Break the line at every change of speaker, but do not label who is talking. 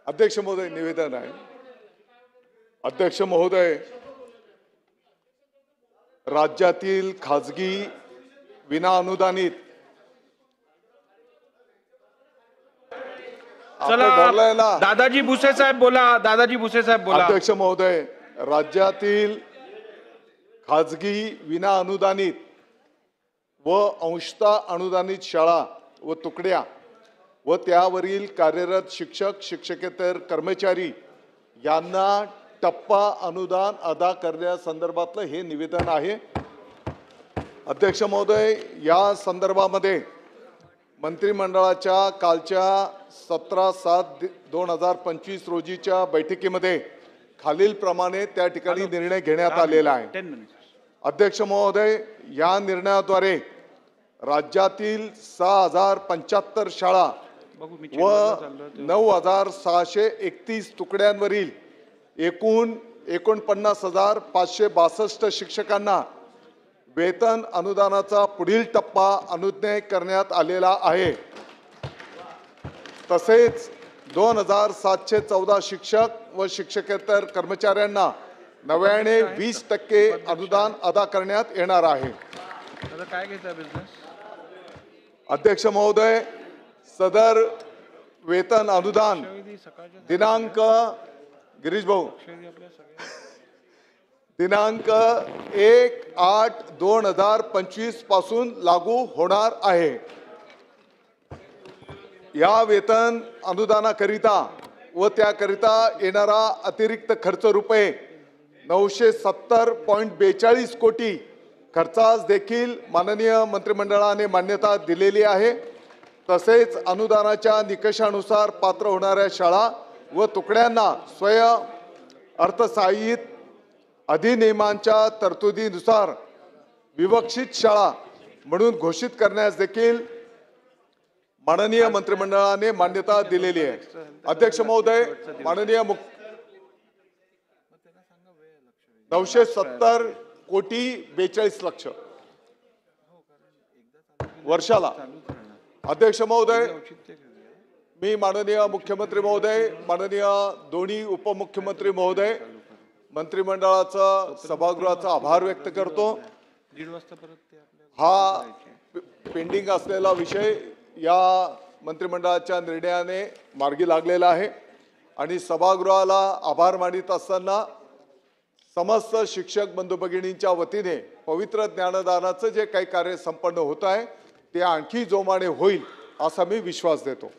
अध्यक्ष महोदय निवेदन आहे। अध्यक्ष महोदय, राज्यातील खाजगी विनाअनुदानित
चला दादाजी भुसे साहेब बोला। दादाजी भुसे साहेब बोला।
अध्यक्ष महोदय, राज्यातील खाजगी विनाअनुदानित व अंशतः अनुदानित शाळा व तुकड्या व त्यावरील कार्यरत शिक्षक शिक्षकेतर कर्मचारी यांना टप्पा अनुदान अदा करण्यासंदर्भातलं हे निवेदन आहे। अध्यक्ष महोदय, या संदर्भामध्ये मंत्रिमंडळाच्या कालच्या 17/7/2025 रोजीच्या बैठकीमध्ये खालील प्रमाणे त्या ठिकाणी निर्णय घेण्यात आलेला आहे। अध्यक्ष महोदय, या निर्णयाद्वारे राज्यातील 6075 शाळा व 9631 तुकड्यांवरील एकूण 49,562 शिक्षकांना वेतन अनुदानाचा पुढील टप्पा अनुज्ञेय करण्यात आलेला आहे। तसेच 2714 शिक्षक व शिक्षकेतर कर्मचाऱ्यांना नव्याने 20% अनुदान अदा करण्यात येणार आहे। अध्यक्ष महोदय, सदर वेतन अनुदान दिनांक गिरीश भाऊ दिनांक 1/8/2025 पासून लागू होणार आहे। या वेतन अनुदानाकरिता व त्याकरिता येणारा अतिरिक्त खर्च रुपये 970.42 कोटी खर्चास देखील माननीय मंत्रिमंडळाने मान्यता दिलेली आहे। तसेच अनुदानाच्या निकषानुसार पात्र होणाऱ्या शाळा व तुकड्यांना स्वयं अर्थसहाय्यित अधिनियमांच्या तरतुदीनुसार विवक्षित शाळा म्हणून घोषित करण्यास देखील माननीय मंत्रिमंडळाने मान्यता दिलेली आहे। अध्यक्ष महोदय, माननीय 970.42 वर्षाला। अध्यक्ष महोदय, मी माननीय मुख्यमंत्री महोदय, माननीय दोन्ही उपमुख्यमंत्री महोदय, मंत्रिमंडळाचा सभागृहाचा आभार व्यक्त करतो। हा पेंडिंग असलेला विषय या मंत्रिमंडळाच्या निर्णयाने मार्गी लागलेला आहे आणि सभागृहाला आभार मानित असताना समस्त शिक्षक बंधू भगिनींच्या वतीने पवित्र ज्ञानदानाचं जे काही कार्य संपन्न होत आहे ते आणखी जोमाने होईल असा मी विश्वास देतो।